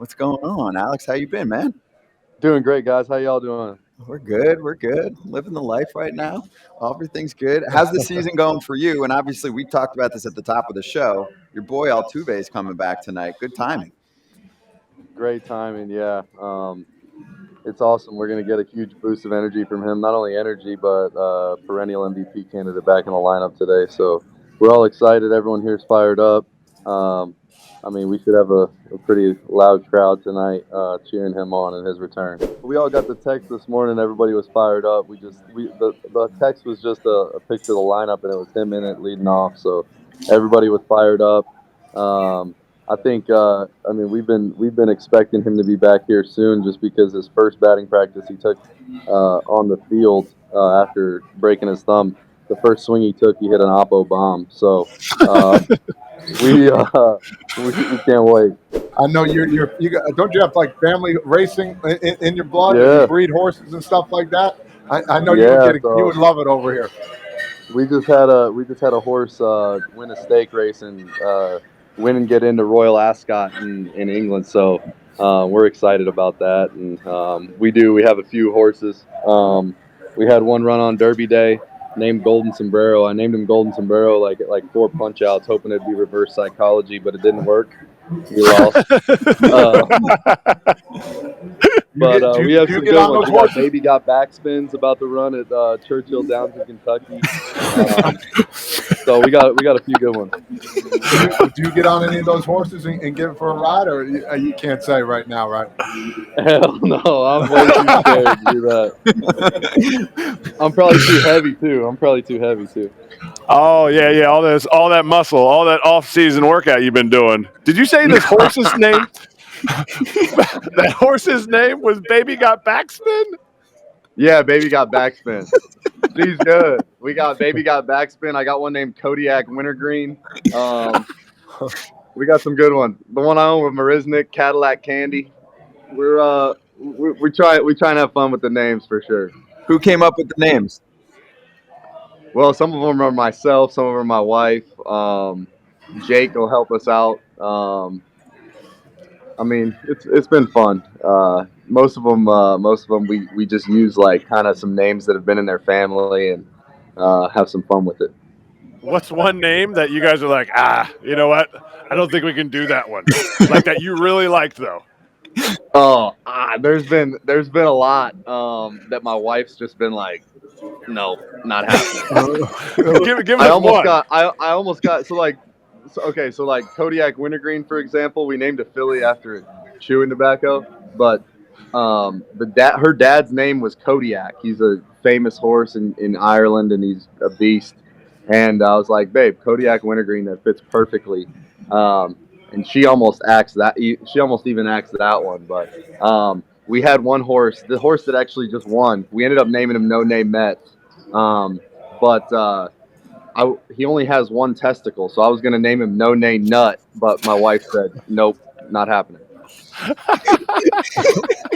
What's going on, Alex? How you been, man? Doing great, guys. How y'all doing? We're good. We're good. Living the life right now. Everything's good. How's the season going for you? And obviously, we talked about this at the top of the show. Your boy Altuve is coming back tonight. Good timing. Great timing, yeah. It's awesome. We're going to get a huge boost of energy from him. Not only energy, but perennial MVP candidate back in the lineup today. So we're all excited. Everyone here's fired up. We should have a pretty loud crowd tonight cheering him on in his return. We all got the text this morning. Everybody was fired up. The text was just a picture of the lineup, and it was him in it leading off. So everybody was fired up. I think we've been expecting him to be back here soon, just because his first batting practice he took on the field after breaking his thumb. The first swing he took, he hit an oppo bomb. So we can't wait. I know don't you have like family racing in your blood? Yeah. You breed horses and stuff like that. I know Yeah, you would love it over here. We just had a horse win a stake race and win and get into Royal Ascot in England. So we're excited about that, and we have a few horses. We had one run on Derby Day named Golden Sombrero. I named him Golden Sombrero like 4 punch outs, hoping it'd be reverse psychology, but it didn't work. We lost. We have some good ones. We got Baby Got Backspins about to run at Churchill Downs in Kentucky. So we got a few good ones. Do you get on any of those horses and give it for a ride, or you can't say right now, right? Hell no, I'm way too scared to do that. I'm probably too heavy too. Oh yeah, all that muscle, all that off-season workout you've been doing. Did you say this horse's name? That horse's name was Baby Got Backspin? Yeah, Baby Got Backspin. She's good. We got Baby Got Backspin. I got one named Kodiak Wintergreen. We got some good ones. The one I own with Marisnik, Cadillac Candy. We try and have fun with the names for sure. Who came up with the names? Well, some of them are myself, some of them are my wife. Jake will help us out. It's been fun. Most of them we just use like kind of some names that have been in their family and have some fun with it. What's one name that you guys are like, you know what? I don't think we can do that one. Like that you really liked though. There's been a lot that my wife's just been like, no, not happening. Give us one. I almost got so like Kodiak Wintergreen, for example, we named a filly after chewing tobacco, but her dad's name was Kodiak. He's a famous horse in Ireland, and he's a beast. And I was like, babe, Kodiak Wintergreen, that fits perfectly. And she almost even axed that one. But we had one horse, the horse that actually just won. We ended up naming him No Name Met. He only has one testicle, so I was going to name him No Name Nut, but my wife said, nope, not happening.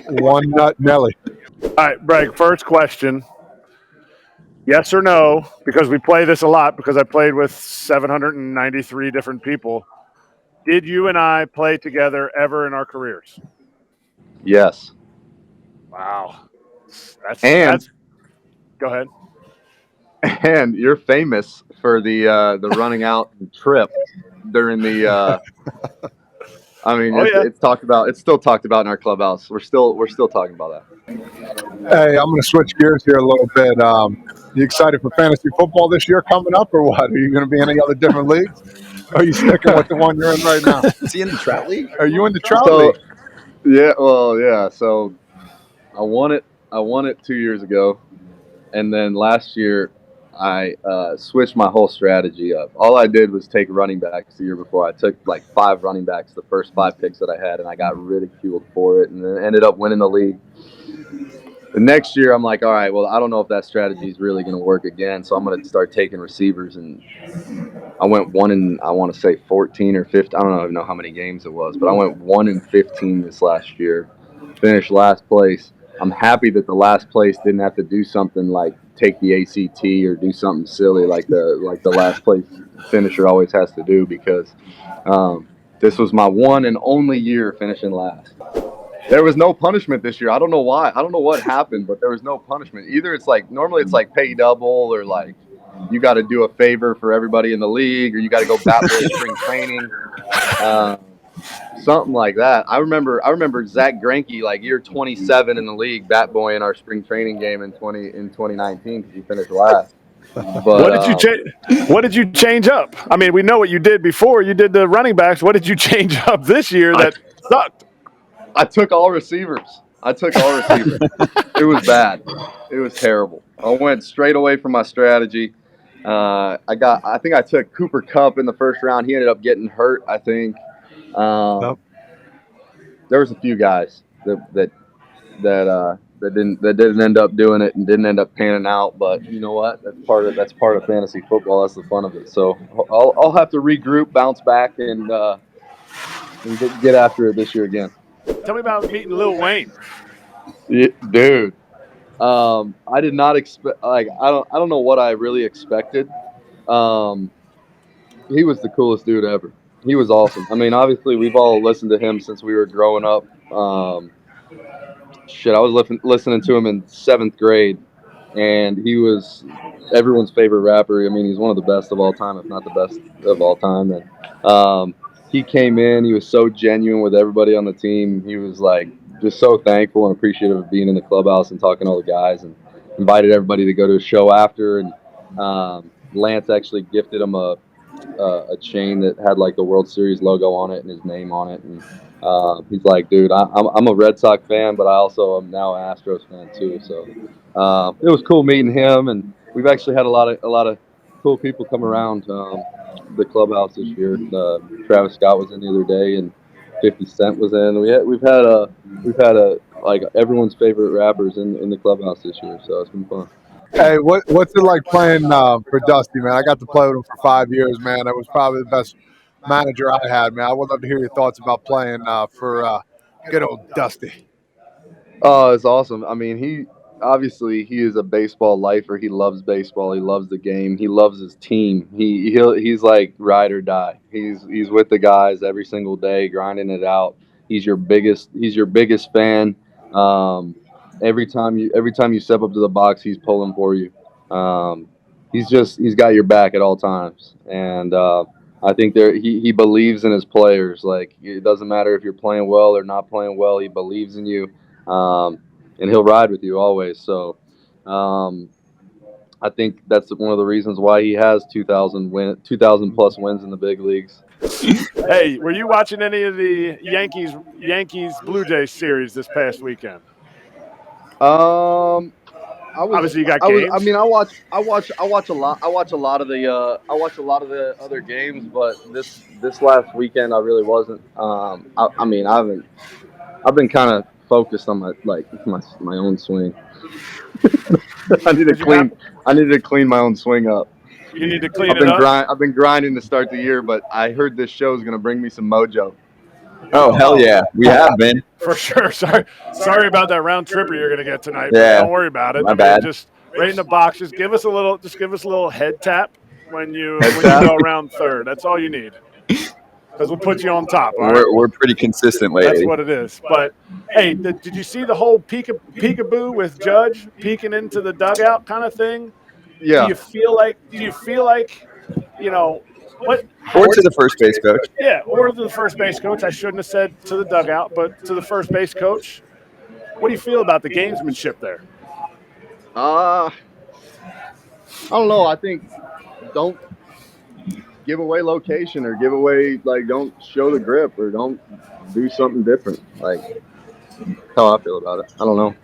One Nut Nelly. All right, Breg, first question. Yes or no, because we play this a lot, because I played with 793 different people. Did you and I play together ever in our careers? Yes. Wow. Go ahead. And you're famous for the running out trip during the. It's talked about. It's still talked about in our clubhouse. We're still talking about that. Hey, I'm going to switch gears here a little bit. You excited for fantasy football this year coming up, or what? Are you going to be in any other different leagues? Or are you sticking with the one you're in right now? Is he in the Trout League? Are you in the Trout League? Yeah. Well, yeah. So I won it 2 years ago, and then last year I switched my whole strategy up. All I did was take running backs the year before. I took like 5 running backs, the first 5 picks that I had, and I got ridiculed for it, and then ended up winning the league. The next year, I'm like, all right, well, I don't know if that strategy is really going to work again, so I'm going to start taking receivers. And I went 1 in, I want to say 14 or 15. I don't even know how many games it was, but I went 1 in 15 this last year. Finished last place. I'm happy that the last place didn't have to do something like take the ACT or do something silly like the last place finisher always has to do, because This was my one and only year finishing last. There was no punishment this year. I don't know why. I don't know what happened, but there was no punishment. Either it's like normally it's like pay double, or like you got to do a favor for everybody in the league, or you got to go bat boy spring training, something like that. I remember Zach Greinke, like year 27 in the league, bat boy in our spring training game in 2019 because he finished last. But, what did you change up? I mean, we know what you did before. You did the running backs. What did you change up this year that sucked? I took all receivers. It was bad. It was terrible. I went straight away from my strategy. I think I took Cooper Kupp in the first round. He ended up getting hurt, I think. There was a few guys that didn't end up doing it and didn't end up panning out. But you know what? That's part of fantasy football. That's the fun of it. So I'll have to regroup, bounce back, and get after it this year again. Tell me about meeting Lil Wayne. Yeah, dude, I did not expect. Like I don't know what I really expected. He was the coolest dude ever. He was awesome. I mean, obviously, we've all listened to him since we were growing up. I was listening to him in 7th grade, and he was everyone's favorite rapper. I mean, he's one of the best of all time, if not the best of all time. And he came in. He was so genuine with everybody on the team. He was like just so thankful and appreciative of being in the clubhouse and talking to all the guys, and invited everybody to go to a show after. And Lance actually gifted him a chain that had like the World Series logo on it and his name on it. And he's like, dude, I'm a Red Sox fan, but I also am now an Astros fan too. So it was cool meeting him, and we've actually had a lot of cool people come around the clubhouse this year. Travis Scott was in the other day, and 50 Cent was in. We've had like everyone's favorite rappers in the clubhouse this year, so it's been fun. Hey, what's it like playing for Dusty, man? I got to play with him for 5 years, man. That was probably the best manager I had, man. I would love to hear your thoughts about playing for good old Dusty. Oh, it's awesome. I mean, he is a baseball lifer. He loves baseball. He loves the game. He loves his team. He's like ride or die. He's with the guys every single day, grinding it out. He's your biggest fan. Every time you step up to the box, he's pulling for you. He's got your back at all times, and I think he believes in his players. Like, it doesn't matter if you're playing well or not playing well. He believes in you, and he'll ride with you always. So I think that's one of the reasons why he has 2,000 plus wins in the big leagues. Hey, were you watching any of the Yankees Blue Jays series this past weekend? Obviously, you got games. I watch a lot. I watch a lot of the other games, but this last weekend I really wasn't. I've been kind of focused on my own swing. I need to clean my own swing up. You need to clean it up. I've been grinding to start the year, but I heard this show is going to bring me some mojo. Oh, hell yeah. We have been. For sure. Sorry about that round tripper you're going to get tonight. Yeah. But don't worry about it. My bad. Just right in the box. Just give us a little head tap when you go around third. That's all you need. Because we'll put you on top. All right? We're pretty consistent lately. That's what it is. But, hey, did you see the whole peekaboo with Judge peeking into the dugout kind of thing? Yeah. Do you feel like, you know, what? Or to the first base coach. Yeah, or to the first base coach. I shouldn't have said to the dugout, but to the first base coach. What do you feel about the gamesmanship there? I don't know. I think don't give away location or don't show the grip or don't do something different. Like, that's how I feel about it. I don't know.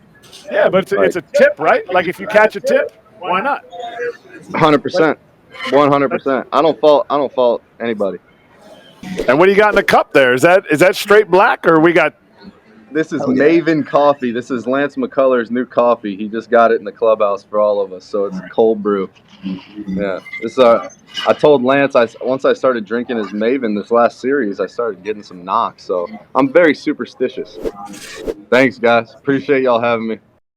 Yeah, but it's a tip, right? Like, if you catch a tip, why not? 100%. 100%. I don't fault anybody. And what do you got in the cup there? Is that straight black, or we got? This is Maven Coffee. This is Lance McCullers' new coffee. He just got it in the clubhouse for all of us, so it's cold brew. Yeah. I told Lance once I started drinking his Maven this last series, I started getting some knocks. So I'm very superstitious. Thanks, guys. Appreciate y'all having me.